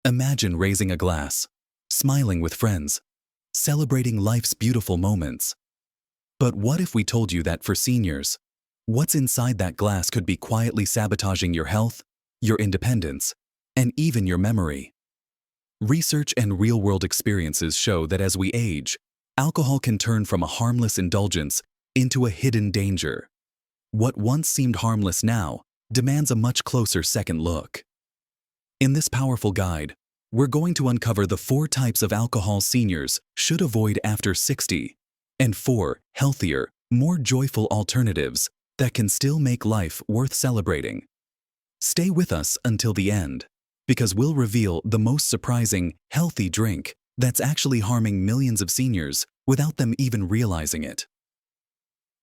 Imagine raising a glass, smiling with friends, celebrating life's beautiful moments. But what if we told you that for seniors, what's inside that glass could be quietly sabotaging your health, your independence, and even your memory? Research and real-world experiences show that as we age, alcohol can turn from a harmless indulgence into a hidden danger. What once seemed harmless now demands a much closer second look. In this powerful guide, we're going to uncover the 4 types of alcohol seniors should avoid after 60, and 4 healthier, more joyful alternatives that can still make life worth celebrating. Stay with us until the end, because we'll reveal the most surprising, healthy drink that's actually harming millions of seniors without them even realizing it.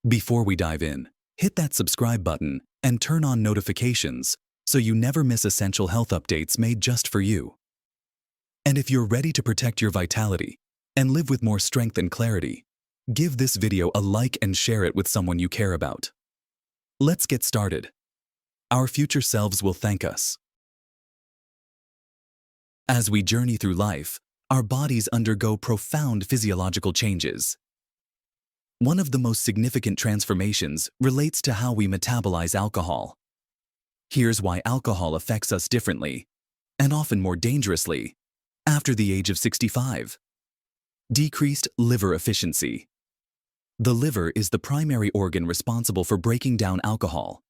Before we dive in, hit that subscribe button and turn on notifications so you never miss essential health updates made just for you. And if you're ready to protect your vitality and live with more strength and clarity, give this video a like and share it with someone you care about. Let's get started. Our future selves will thank us. As we journey through life, our bodies undergo profound physiological changes. One of the most significant transformations relates to how we metabolize alcohol. Here's why alcohol affects us differently, and often more dangerously, after the age of 65. Decreased liver efficiency. The liver is the primary organ responsible for breaking down alcohol.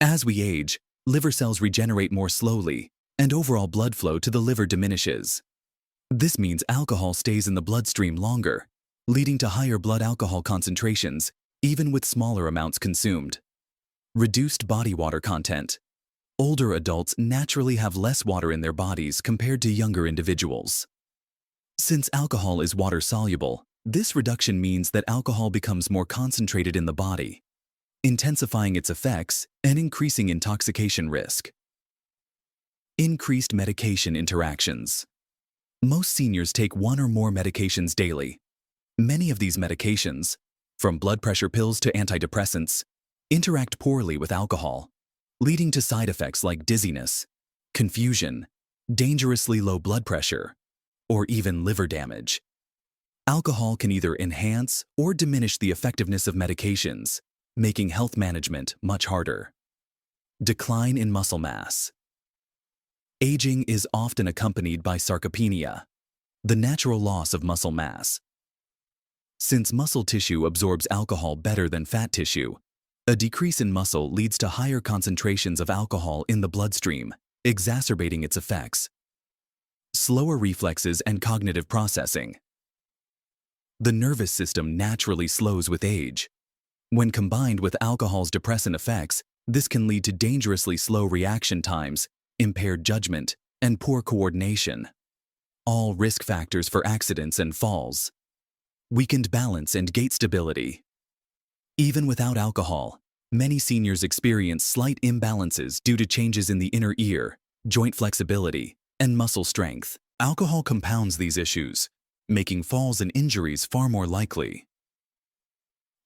As we age, liver cells regenerate more slowly, and overall blood flow to the liver diminishes. This means alcohol stays in the bloodstream longer, leading to higher blood alcohol concentrations, even with smaller amounts consumed. Reduced body water content. Older adults naturally have less water in their bodies compared to younger individuals. Since alcohol is water-soluble, this reduction means that alcohol becomes more concentrated in the body, intensifying its effects and increasing intoxication risk. Increased medication interactions. Most seniors take 1 or more medications daily. Many of these medications, from blood pressure pills to antidepressants, interact poorly with alcohol, leading to side effects like dizziness, confusion, dangerously low blood pressure, or even liver damage. Alcohol can either enhance or diminish the effectiveness of medications, making health management much harder. Decline in muscle mass. Aging is often accompanied by sarcopenia, the natural loss of muscle mass. Since muscle tissue absorbs alcohol better than fat tissue, a decrease in muscle leads to higher concentrations of alcohol in the bloodstream, exacerbating its effects. Slower reflexes and cognitive processing. The nervous system naturally slows with age. When combined with alcohol's depressant effects, this can lead to dangerously slow reaction times, impaired judgment, and poor coordination. All risk factors for accidents and falls. Weakened balance and gait stability. Even without alcohol, many seniors experience slight imbalances due to changes in the inner ear, joint flexibility, and muscle strength. Alcohol compounds these issues, making falls and injuries far more likely.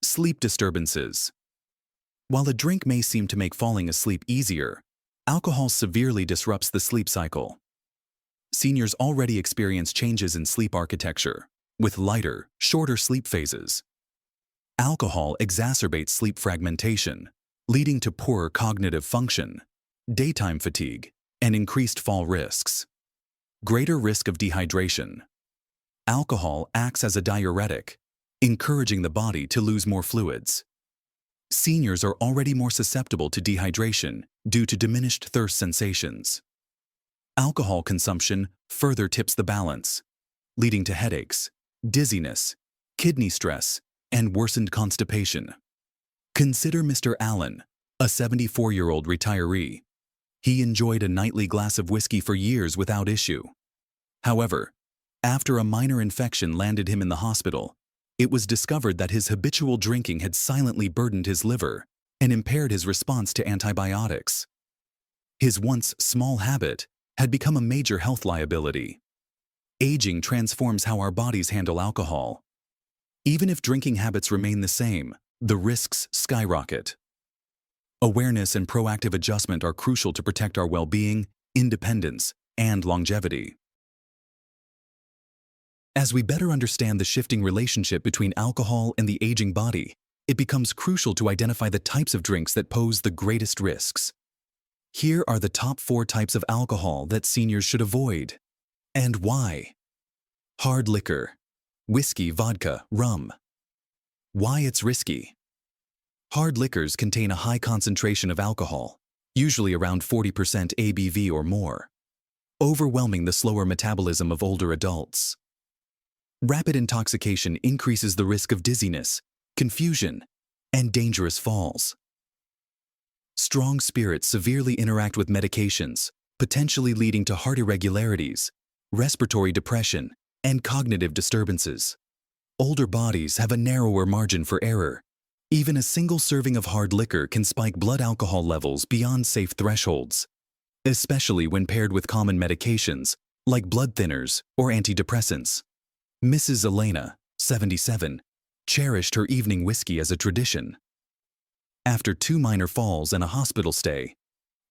Sleep disturbances. While a drink may seem to make falling asleep easier, alcohol severely disrupts the sleep cycle. Seniors already experience changes in sleep architecture, with lighter, shorter sleep phases. Alcohol exacerbates sleep fragmentation, leading to poorer cognitive function, daytime fatigue, and increased fall risks. Greater risk of dehydration. Alcohol acts as a diuretic, encouraging the body to lose more fluids. Seniors are already more susceptible to dehydration due to diminished thirst sensations. Alcohol consumption further tips the balance, leading to headaches, dizziness, kidney stress, and worsened constipation. Consider Mr. Allen, a 74-year-old retiree. He enjoyed a nightly glass of whiskey for years without issue. However, after a minor infection landed him in the hospital, it was discovered that his habitual drinking had silently burdened his liver and impaired his response to antibiotics. His once small habit had become a major health liability. Aging transforms how our bodies handle alcohol. Even if drinking habits remain the same, the risks skyrocket. Awareness and proactive adjustment are crucial to protect our well-being, independence, and longevity. As we better understand the shifting relationship between alcohol and the aging body, it becomes crucial to identify the types of drinks that pose the greatest risks. Here are the top 4 types of alcohol that seniors should avoid. And why? Hard liquor. Whiskey, vodka, rum. Why it's risky? Hard liquors contain a high concentration of alcohol, usually around 40% ABV or more, overwhelming the slower metabolism of older adults. Rapid intoxication increases the risk of dizziness, confusion, and dangerous falls. Strong spirits severely interact with medications, potentially leading to heart irregularities, respiratory depression, and cognitive disturbances. Older bodies have a narrower margin for error. Even a single serving of hard liquor can spike blood alcohol levels beyond safe thresholds, especially when paired with common medications like blood thinners or antidepressants. Mrs. Elena, 77, cherished her evening whiskey as a tradition. After 2 minor falls and a hospital stay,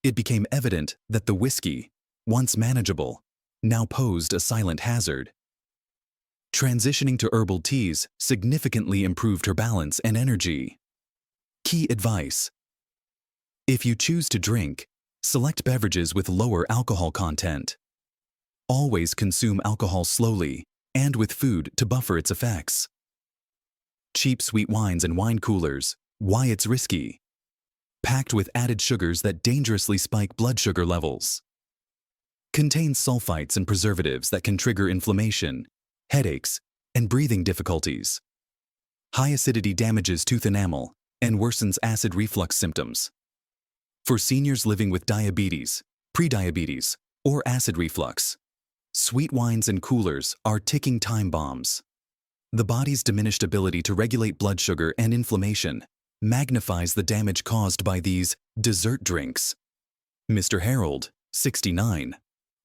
it became evident that the whiskey, once manageable, now posed a silent hazard. Transitioning to herbal teas significantly improved her balance and energy. Key advice: if you choose to drink, select beverages with lower alcohol content. Always consume alcohol slowly and with food to buffer its effects. Cheap sweet wines and wine coolers. Why it's risky? Packed with added sugars that dangerously spike blood sugar levels. Contains sulfites and preservatives that can trigger inflammation, headaches, and breathing difficulties. High acidity damages tooth enamel and worsens acid reflux symptoms. For seniors living with diabetes, prediabetes, or acid reflux, sweet wines and coolers are ticking time bombs. The body's diminished ability to regulate blood sugar and inflammation magnifies the damage caused by these dessert drinks. Mr. Harold, 69,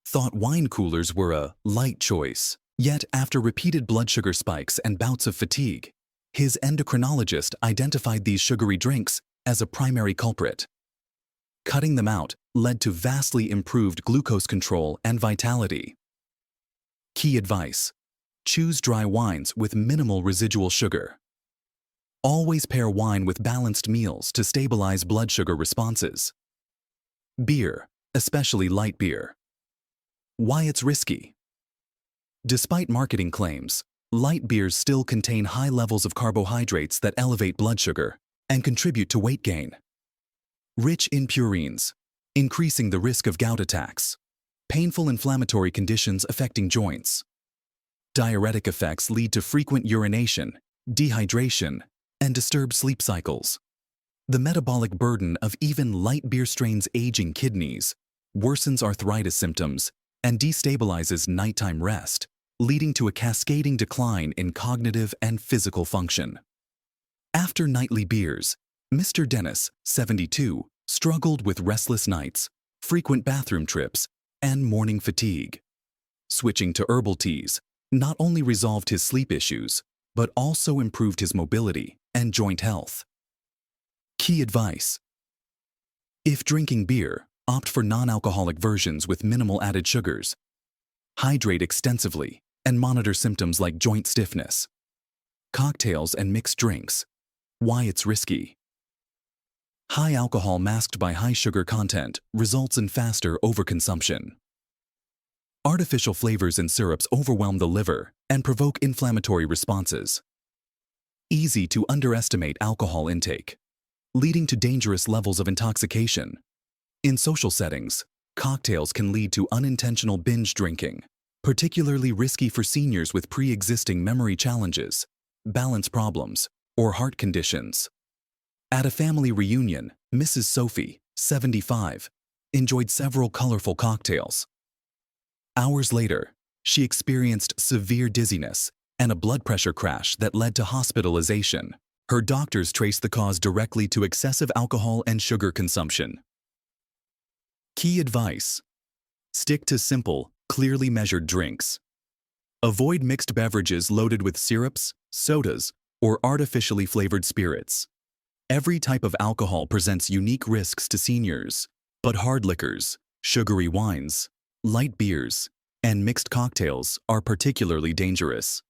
thought wine coolers were a light choice. Yet, after repeated blood sugar spikes and bouts of fatigue, his endocrinologist identified these sugary drinks as a primary culprit. Cutting them out led to vastly improved glucose control and vitality. Key advice: choose dry wines with minimal residual sugar. Always pair wine with balanced meals to stabilize blood sugar responses. Beer, especially light beer. Why it's risky? Despite marketing claims, light beers still contain high levels of carbohydrates that elevate blood sugar and contribute to weight gain. Rich in purines, increasing the risk of gout attacks. Painful inflammatory conditions affecting joints. Diuretic effects lead to frequent urination, dehydration, and disturbed sleep cycles. The metabolic burden of even light beer strains aging kidneys worsens arthritis symptoms and destabilizes nighttime rest, leading to a cascading decline in cognitive and physical function. After nightly beers, Mr. Dennis, 72, struggled with restless nights, frequent bathroom trips, and morning fatigue. Switching to herbal teas not only resolved his sleep issues, but also improved his mobility and joint health. Key advice: if drinking beer, opt for non-alcoholic versions with minimal added sugars. Hydrate extensively and monitor symptoms like joint stiffness. Cocktails and mixed drinks. Why it's risky? High alcohol masked by high sugar content results in faster overconsumption. Artificial flavors and syrups overwhelm the liver and provoke inflammatory responses. Easy to underestimate alcohol intake, leading to dangerous levels of intoxication. In social settings, cocktails can lead to unintentional binge drinking, particularly risky for seniors with pre-existing memory challenges, balance problems, or heart conditions. At a family reunion, Mrs. Sophie, 75, enjoyed several colorful cocktails. Hours later, she experienced severe dizziness and a blood pressure crash that led to hospitalization. Her doctors traced the cause directly to excessive alcohol and sugar consumption. Key advice: stick to simple, clearly measured drinks. Avoid mixed beverages loaded with syrups, sodas, or artificially flavored spirits. Every type of alcohol presents unique risks to seniors, but hard liquors, sugary wines, light beers, and mixed cocktails are particularly dangerous.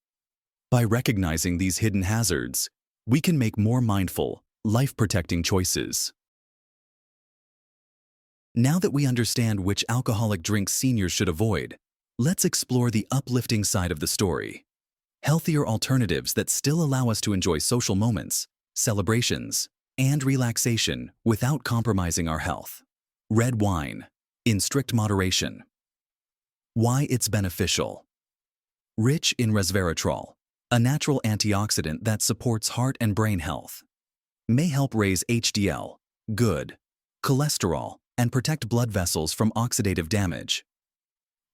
By recognizing these hidden hazards, we can make more mindful, life-protecting choices. Now that we understand which alcoholic drinks seniors should avoid, let's explore the uplifting side of the story. Healthier alternatives that still allow us to enjoy social moments, celebrations, and relaxation without compromising our health. Red wine, in strict moderation. Why it's beneficial. Rich in resveratrol, a natural antioxidant that supports heart and brain health. May help raise HDL, good, cholesterol, and protect blood vessels from oxidative damage.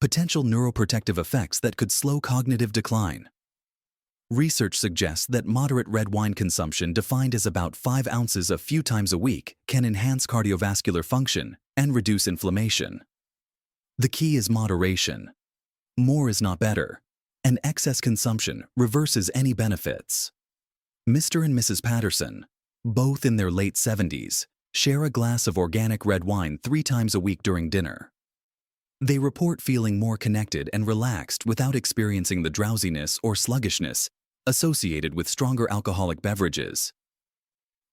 Potential neuroprotective effects that could slow cognitive decline. Research suggests that moderate red wine consumption, defined as about 5 ounces a few times a week, can enhance cardiovascular function and reduce inflammation. The key is moderation. More is not better, and excess consumption reverses any benefits. Mr. and Mrs. Patterson, both in their late 70s, share a glass of organic red wine 3 times a week during dinner. They report feeling more connected and relaxed without experiencing the drowsiness or sluggishness associated with stronger alcoholic beverages.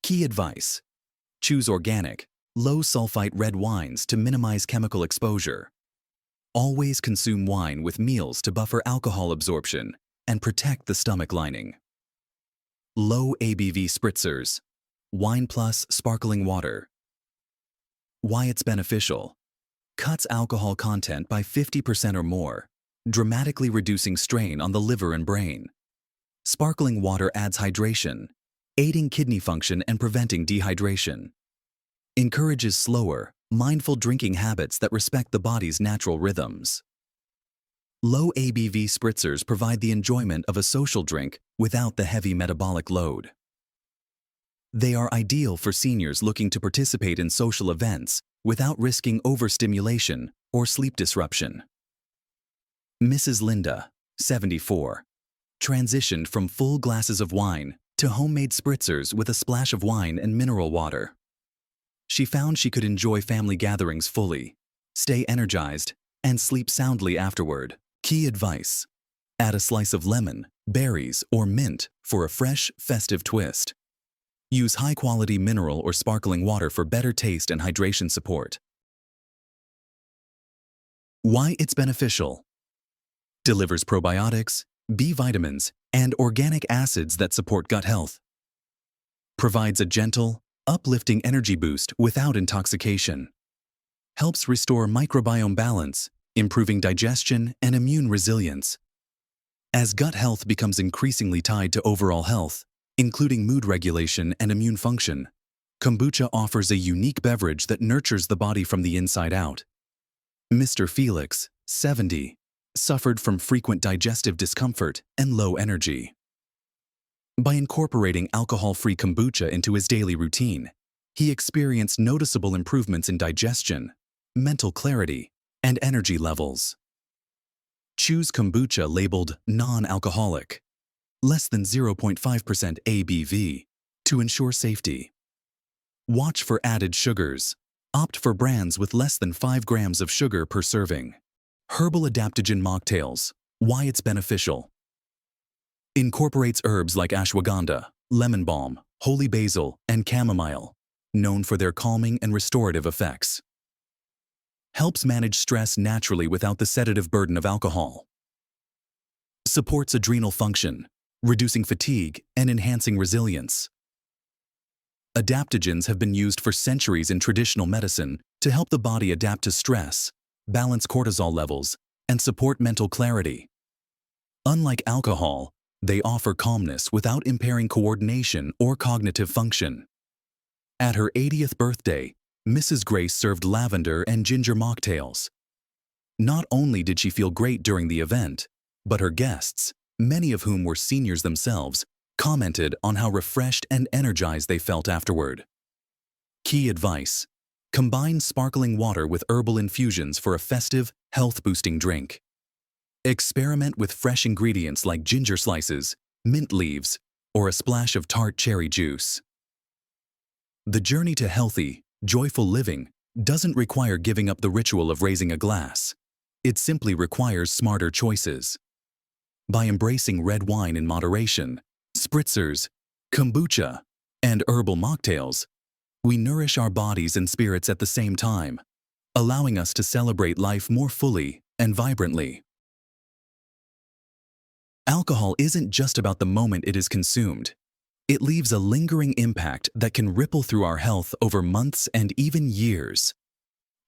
Key advice: choose organic, low-sulfite red wines to minimize chemical exposure. Always consume wine with meals to buffer alcohol absorption and protect the stomach lining. Low-ABV Spritzers, wine plus sparkling water. Why it's beneficial. Cuts alcohol content by 50% or more, dramatically reducing strain on the liver and brain. Sparkling water adds hydration, aiding kidney function and preventing dehydration. Encourages slower, mindful drinking habits that respect the body's natural rhythms. Low-ABV spritzers provide the enjoyment of a social drink without the heavy metabolic load. They are ideal for seniors looking to participate in social events without risking overstimulation or sleep disruption. Mrs. Linda, 74, transitioned from full glasses of wine to homemade spritzers with a splash of wine and mineral water. She found she could enjoy family gatherings fully, stay energized, and sleep soundly afterward. Key advice: add a slice of lemon, berries, or mint for a fresh, festive twist. Use high-quality mineral or sparkling water for better taste and hydration support. Why it's beneficial. Delivers probiotics, B vitamins, and organic acids that support gut health. Provides a gentle, uplifting energy boost without intoxication. Helps restore microbiome balance, improving digestion and immune resilience. As gut health becomes increasingly tied to overall health, including mood regulation and immune function, kombucha offers a unique beverage that nurtures the body from the inside out. Mr. Felix, 70, suffered from frequent digestive discomfort and low energy. By incorporating alcohol-free kombucha into his daily routine, he experienced noticeable improvements in digestion, mental clarity, and energy levels. Choose kombucha labeled non-alcoholic, less than 0.5% ABV, to ensure safety. Watch for added sugars. Opt for brands with less than 5 grams of sugar per serving. Herbal Adaptogen Mocktails. Why it's beneficial. Incorporates herbs like ashwagandha, lemon balm, holy basil, and chamomile, known for their calming and restorative effects. Helps manage stress naturally without the sedative burden of alcohol. Supports adrenal function, reducing fatigue and enhancing resilience. Adaptogens have been used for centuries in traditional medicine to help the body adapt to stress, balance cortisol levels, and support mental clarity. Unlike alcohol, they offer calmness without impairing coordination or cognitive function. At her 80th birthday, Mrs. Grace served lavender and ginger mocktails. Not only did she feel great during the event, but her guests, many of whom were seniors themselves, commented on how refreshed and energized they felt afterward. Key advice: combine sparkling water with herbal infusions for a festive, health-boosting drink. Experiment with fresh ingredients like ginger slices, mint leaves, or a splash of tart cherry juice. The journey to healthy, joyful living doesn't require giving up the ritual of raising a glass. It simply requires smarter choices. By embracing red wine in moderation, Spritzers, Kombucha, and herbal mocktails, we nourish our bodies and spirits at the same time, allowing us to celebrate life more fully and vibrantly. Alcohol isn't just about the moment it is consumed. It leaves a lingering impact that can ripple through our health over months and even years.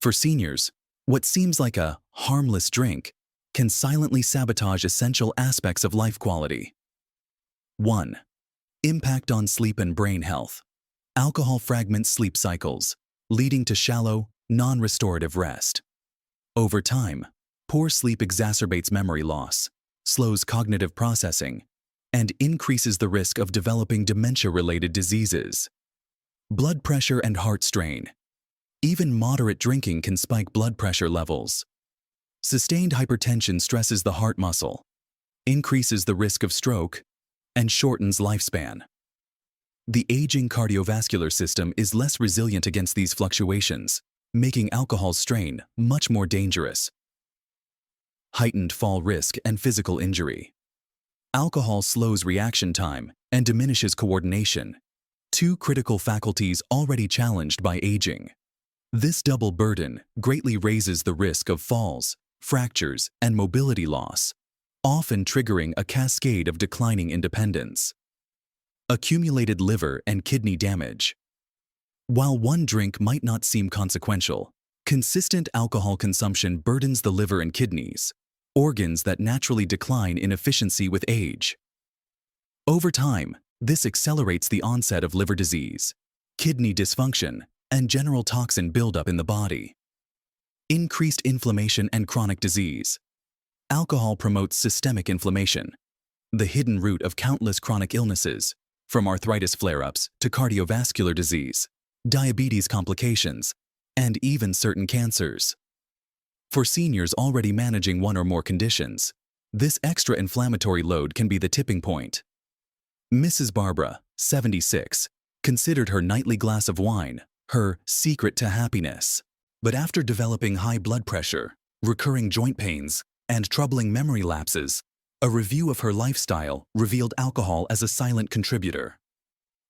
For seniors, what seems like a harmless drink can silently sabotage essential aspects of life quality. 1. Impact on sleep and brain health. Alcohol fragments sleep cycles, leading to shallow, non-restorative rest. Over time, poor sleep exacerbates memory loss, slows cognitive processing, and increases the risk of developing dementia-related diseases. Blood pressure and heart strain. Even moderate drinking can spike blood pressure levels. Sustained hypertension stresses the heart muscle, increases the risk of stroke, and shortens lifespan. The aging cardiovascular system is less resilient against these fluctuations, making alcohol's strain much more dangerous. Heightened fall risk and physical injury. Alcohol slows reaction time and diminishes coordination, two critical faculties already challenged by aging. This double burden greatly raises the risk of falls, fractures, and mobility loss, often triggering a cascade of declining independence. Accumulated liver and kidney damage. While one drink might not seem consequential, consistent alcohol consumption burdens the liver and kidneys, organs that naturally decline in efficiency with age. Over time, this accelerates the onset of liver disease, kidney dysfunction, and general toxin buildup in the body. Increased inflammation and chronic disease. Alcohol promotes systemic inflammation, the hidden root of countless chronic illnesses, from arthritis flare-ups to cardiovascular disease, diabetes complications, and even certain cancers. For seniors already managing one or more conditions, this extra inflammatory load can be the tipping point. Mrs. Barbara, 76, considered her nightly glass of wine her secret to happiness. But after developing high blood pressure, recurring joint pains, and troubling memory lapses, a review of her lifestyle revealed alcohol as a silent contributor.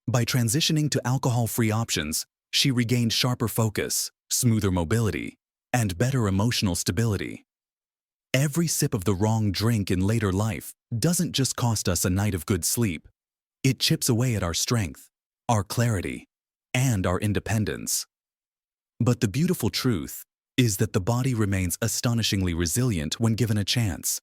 By transitioning to alcohol-free options, she regained sharper focus, smoother mobility, and better emotional stability. Every sip of the wrong drink in later life doesn't just cost us a night of good sleep. It chips away at our strength, our clarity, and our independence. But the beautiful truth is that the body remains astonishingly resilient when given a chance.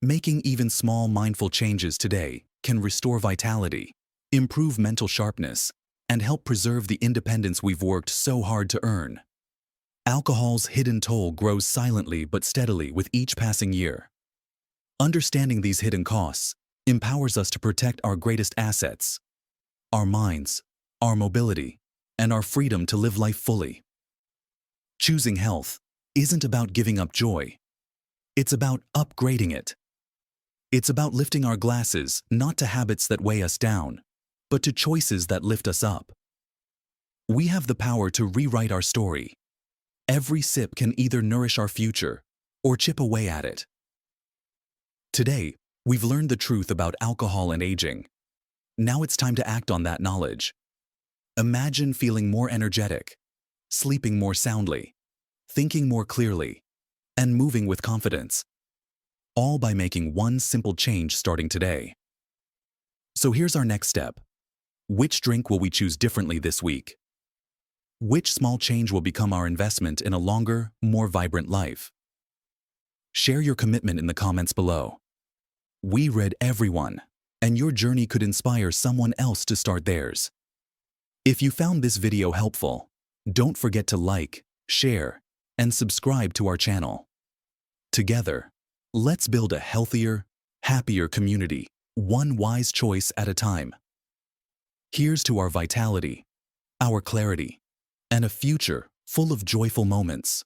Making even small mindful changes today can restore vitality, improve mental sharpness, and help preserve the independence we've worked so hard to earn. Alcohol's hidden toll grows silently but steadily with each passing year. Understanding these hidden costs empowers us to protect our greatest assets: our minds, our mobility, and our freedom to live life fully. Choosing health isn't about giving up joy. It's about upgrading it. It's about lifting our glasses not to habits that weigh us down, but to choices that lift us up. We have the power to rewrite our story. Every sip can either nourish our future or chip away at it. Today, we've learned the truth about alcohol and aging. Now it's time to act on that knowledge. Imagine feeling more energetic, sleeping more soundly, thinking more clearly, and moving with confidence, all by making one simple change starting today. So here's our next step. Which drink will we choose differently this week? Which small change will become our investment in a longer, more vibrant life? Share your commitment in the comments below. We read everyone, and your journey could inspire someone else to start theirs. If you found this video helpful, don't forget to like, share, and subscribe to our channel. Together, let's build a healthier, happier community, one wise choice at a time. Here's to our vitality, our clarity, and a future full of joyful moments.